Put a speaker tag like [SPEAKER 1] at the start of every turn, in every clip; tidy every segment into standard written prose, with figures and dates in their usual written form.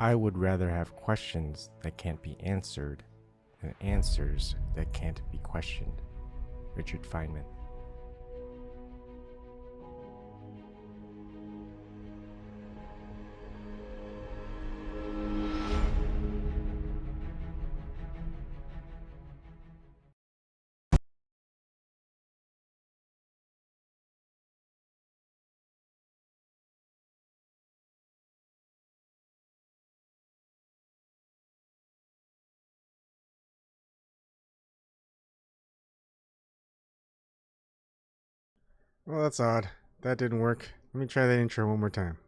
[SPEAKER 1] I would rather have questions that can't be answered than answers that can't be questioned. Richard Feynman. Well, that's odd. That didn't work. Let me try that intro one more time.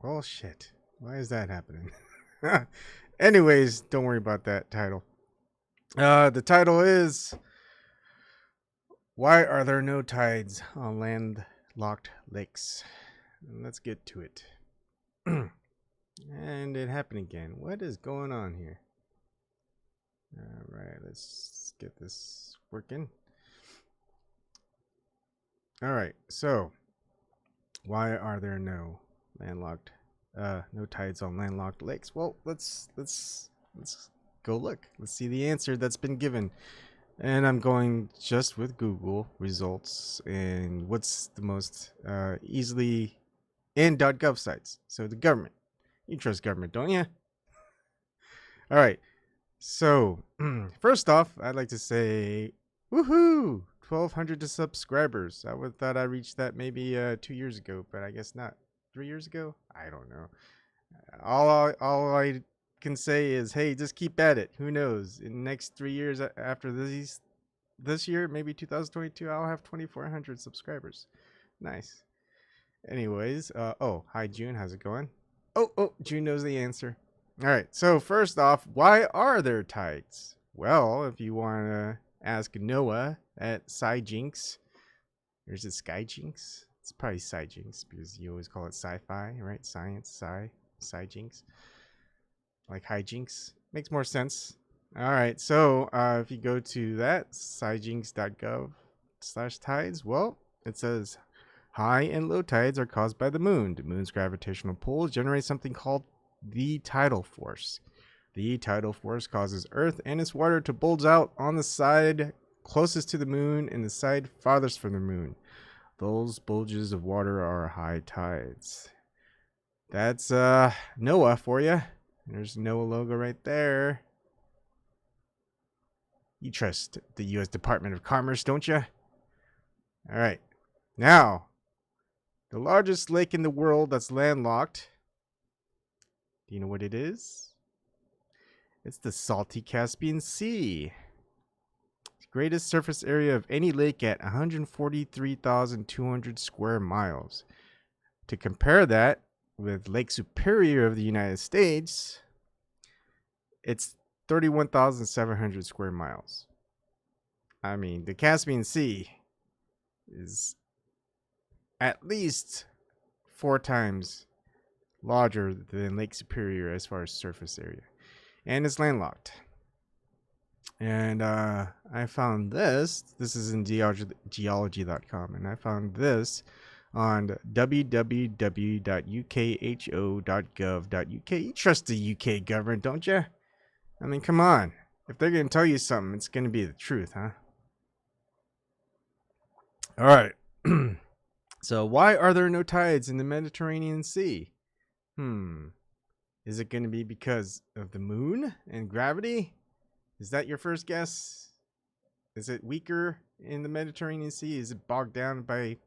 [SPEAKER 1] Well, shit. Why is that happening? Anyways, don't worry about that title. The title is Why Are There No Tides on Landlocked Lakes? Let's get to it. And it happened again. What is going on here? Alright, let's get this working. Alright, so why are there no tides on landlocked lakes? Well, let's go look. Let's see the answer that's been given. And I'm going just with Google results and what's the most easily in .gov sites. So the government. You trust government, don't you? All right. So first off, I'd like to say, woohoo! 1,200 subscribers. I would thought I reached that maybe 2 years ago, but I guess not. 3 years ago? I don't know. All I can say is, hey, just keep at it. Who knows? In the next 3 years after this year, maybe 2022, I'll have 2,400 subscribers. Nice. Anyways, oh, hi June, how's it going? Oh, June knows the answer. All right, so first off, why are there tides? Well, if you want to ask Noah at SciJinx, there's a SkyJinx. It's probably SciJinx because you always call it sci-fi, right? Science, SciJinx. Like hijinks. Makes more sense. All right, so if you go to that, scijinx.gov/tides, well, it says high and low tides are caused by the moon. The moon's gravitational pull generates something called the tidal force. The tidal force causes Earth and its water to bulge out on the side closest to the moon and the side farthest from the moon. Those bulges of water are high tides. That's NOAA for you. There's NOAA logo right there. You trust the U.S. Department of Commerce, don't you? All right. Now, the largest lake in the world that's landlocked. Do you know what it is? It's the salty Caspian Sea. The greatest surface area of any lake at 143,200 square miles. To compare that with Lake Superior of the United States, it's 31,700 square miles. I mean, the Caspian Sea is at least 4 times larger than Lake Superior as far as surface area. And it's landlocked. And I found this. This is in geology.com. And I found this on www.ukho.gov.uk. You trust the UK government, don't you? I mean, come on. If they're going to tell you something, it's going to be the truth, huh? All right. So why are there no tides in the Mediterranean Sea? Is it going to be because of the moon and gravity? Is that your first guess? Is it weaker in the Mediterranean Sea? Is it bogged down by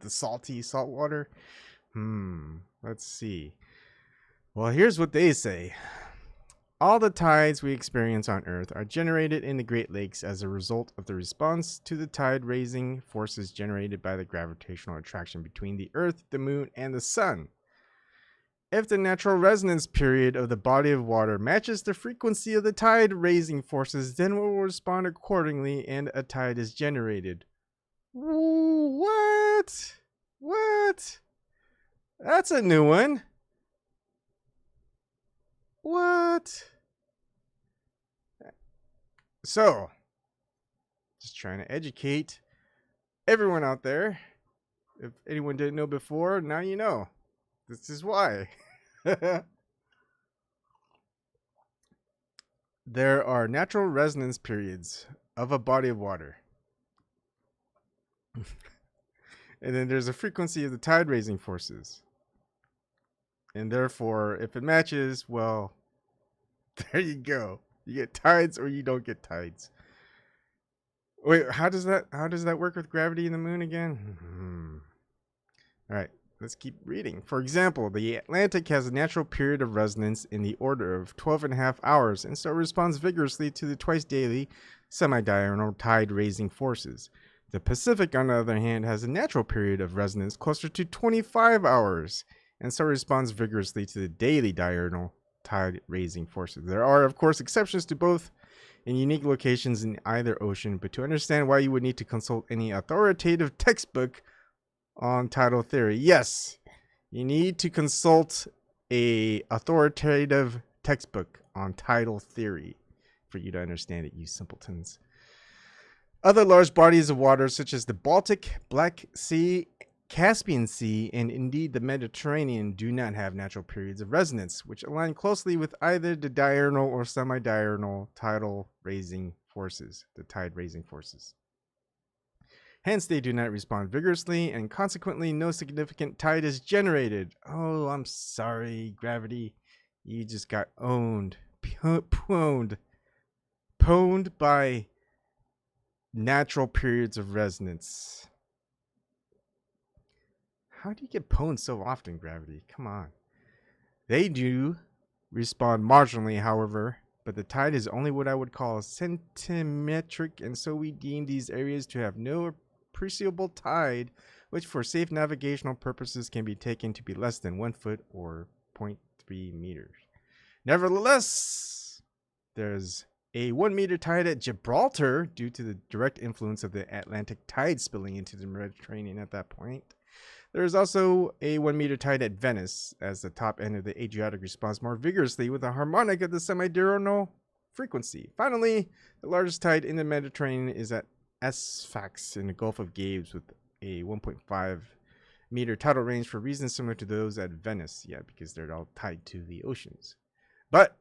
[SPEAKER 1] the salty salt water? Let's see. Well, here's what they say. All the tides we experience on Earth are generated in the Great Lakes as a result of the response to the tide-raising forces generated by the gravitational attraction between the Earth, the Moon, and the Sun. If the natural resonance period of the body of water matches the frequency of the tide-raising forces, then it will respond accordingly and a tide is generated. What? That's a new one. What? So, just trying to educate everyone out there. If anyone didn't know before, now you know. This is why. There are natural resonance periods of a body of water. And then there's a frequency of the tide raising forces. And therefore, if it matches, well, there you go. You get tides or you don't get tides. Wait, how does that work with gravity in the moon again? All right, let's keep reading. For example, the Atlantic has a natural period of resonance in the order of 12.5 hours, and so responds vigorously to the twice daily semi-diurnal tide-raising forces. The Pacific, on the other hand, has a natural period of resonance closer to 25 hours, and so responds vigorously to the daily diurnal tide-raising forces. There are, of course, exceptions to both in unique locations in either ocean, but to understand why you would need to consult any authoritative textbook on tidal theory. Yes, you need to consult a authoritative textbook on tidal theory for you to understand it, you simpletons. Other large bodies of water, such as the Baltic, Black Sea, Caspian Sea, and indeed the Mediterranean, do not have natural periods of resonance, which align closely with either the diurnal or semi-diurnal tidal raising forces, the tide raising forces. Hence, they do not respond vigorously, and consequently, no significant tide is generated. Oh, I'm sorry, gravity. You just got owned. Pwned by natural periods of resonance. How do you get pwned so often, gravity? Come on. They do respond marginally, however, but the tide is only what I would call centimetric, and so we deem these areas to have no appreciable tide, which for safe navigational purposes can be taken to be less than 1 foot or 0.3 meters. Nevertheless, there's a 1 meter tide at Gibraltar due to the direct influence of the Atlantic tide spilling into the Mediterranean at that point. There is also a 1 meter tide at Venice, as the top end of the Adriatic responds more vigorously with a harmonic of the semi-diurnal frequency. Finally, the largest tide in the Mediterranean is at Sfax in the Gulf of Gabes with a 1.5 meter tidal range for reasons similar to those at Venice. Yeah, because they're all tied to the oceans. But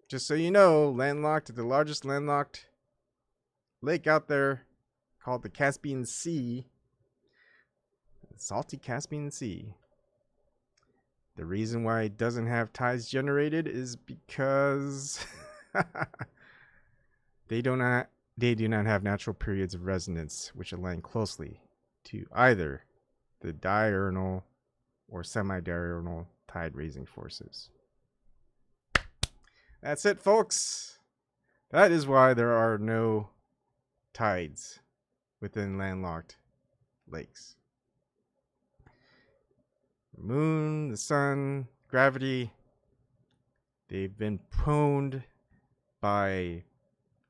[SPEAKER 1] just so you know, Landlocked, the largest landlocked lake out there, called the Caspian Sea, the salty Caspian Sea. The reason why it doesn't have tides generated is because they do not have natural periods of resonance which align closely to either the diurnal or semi-diurnal tide raising forces. That's it, folks. That is why there are no tides within landlocked lakes. Moon, the sun, gravity, they've been pwned by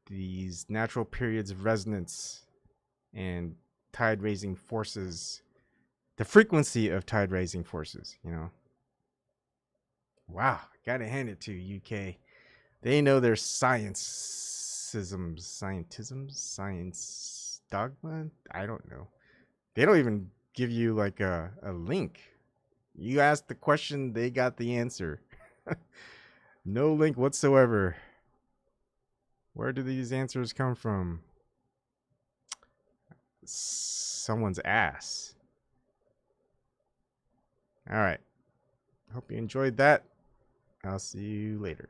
[SPEAKER 1] these natural periods of resonance and tide raising forces, the frequency of tide raising forces, you know. Wow, gotta hand it to UK. They know their science dogma. I don't know. They don't even give you like a link. You ask the question, they got the answer. No link whatsoever. Where do these answers come from? Someone's ass. All right. Hope you enjoyed that. I'll see you later.